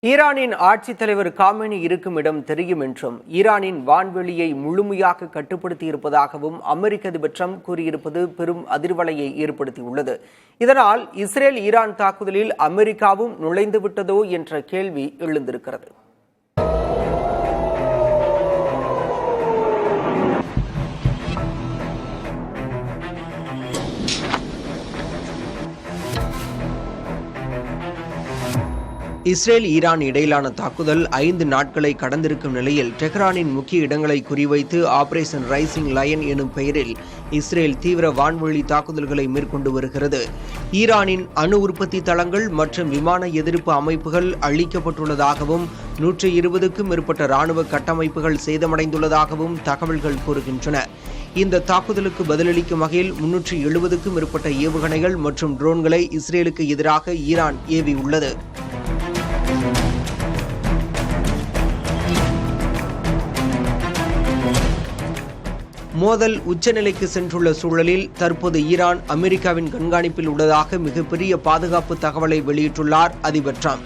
ஈரானின் ஆட்சித் தலைவர் காமெனி இருக்கும் இடம் தெரியும் என்றும் ஈரானின் வான்வெளியை முழுமையாக கட்டுப்படுத்தியிருப்பதாகவும் அமெரிக்க அதிபர் ட்ரம்ப் கூறியிருப்பது பெரும் அதிர்வலையை ஏற்படுத்தியுள்ளது. இதனால் இஸ்ரேல் ஈரான் தாக்குதலில் அமெரிக்காவும் நுழைந்துவிட்டதோ என்ற கேள்வி எழுந்திருக்கிறது. இஸ்ரேல் ஈரான் இடையிலான தாக்குதல் 5 நாட்களை கடந்திருக்கும் நிலையில் டெஹ்ரானின் முக்கிய இடங்களை குறிவைத்து ஆபரேஷன் ரைசிங் லயன் எனும் பெயரில் இஸ்ரேல் தீவிர வான்வழி தாக்குதல்களை மேற்கொண்டு வருகிறது. ஈரானின் அணு உற்பத்தி தளங்கள் மற்றும் விமான எதிர்ப்பு அமைப்புகள் அழிக்கப்பட்டுள்ளதாகவும் 120க்கும் மேற்பட்ட ராணுவ கட்டமைப்புகள் சேதமடைந்துள்ளதாகவும் தகவல்கள் கூறுகின்றன. இந்த தாக்குதலுக்கு பதிலளிக்கும் வகையில் 370க்கும் மேற்பட்ட ஏவுகணைகள் மற்றும் ட்ரோன்களை இஸ்ரேலுக்கு எதிராக ஈரான் ஏவியுள்ளது. மோதல் உச்சநிலைக்கு சென்றுள்ள சூழலில் தற்போது ஈரான் அமெரிக்காவின் கண்காணிப்பில் உள்ளதாக மிகப்பெரிய பாதுகாப்பு தகவலை வெளியிட்டுள்ளார் அதிபர் ட்ரம்ப்.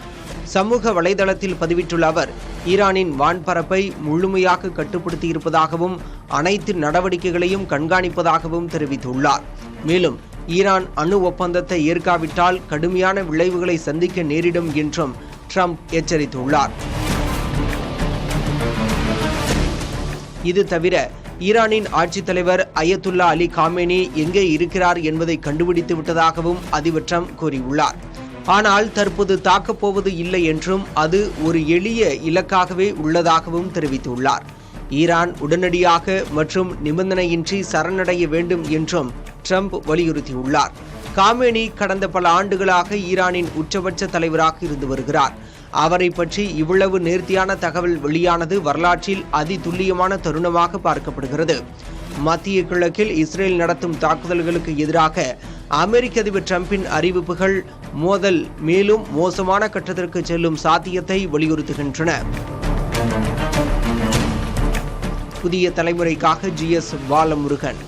சமூக வலைதளத்தில் பதிவிட்டுள்ள அவர் ஈரானின் வான்பரப்பை முழுமையாக கட்டுப்படுத்தியிருப்பதாகவும் அனைத்து நடவடிக்கைகளையும் கண்காணிப்பதாகவும் தெரிவித்துள்ளார். மேலும் ஈரான் அணு ஒப்பந்தத்தை ஏற்காவிட்டால் கடுமையான விளைவுகளை சந்திக்க நேரிடும் என்றும் ட்ரம்ப் எச்சரித்துள்ளார். இது தவிர ஈரானின் ஆட்சித் தலைவர் அயத்துல்லா அலி காமேனி எங்கே இருக்கிறார் என்பதை கண்டுபிடித்து விட்டதாகவும் அதிபர் ட்ரம்ப் கூறியுள்ளார். ஆனால் தற்போது தாக்கப்போவது இல்லை என்றும் அது ஒரு எளிய இலக்காகவே உள்ளதாகவும் தெரிவித்துள்ளார். ஈரான் உடனடியாக மற்றும் நிபந்தனையின்றி சரணடைய வேண்டும் என்றும் ட்ரம்ப் வலியுறுத்தியுள்ளார். காமேனி கடந்த பல ஆண்டுகளாக ஈரானின் உச்சபட்ச தலைவராக இருந்து வருகிறார். அவரை பற்றி இவ்வளவு நேர்த்தியான தகவல் வெளியானது வரலாற்றில் அதிதுல்லியமான தருணமாக பார்க்கப்படுகிறது. மத்திய கிழக்கில் இஸ்ரேல் நடத்தும் தாக்குதல்களுக்கு எதிராக அமெரிக்க அதிபர் ட்ரம்பின் அறிவிப்புகள் மோதல் மேலும் மோசமான கட்டத்திற்கு செல்லும் சாத்தியத்தை வலியுறுத்துகின்றன. புதிய தலைமுறைக்காக GS பாலமுருகன்.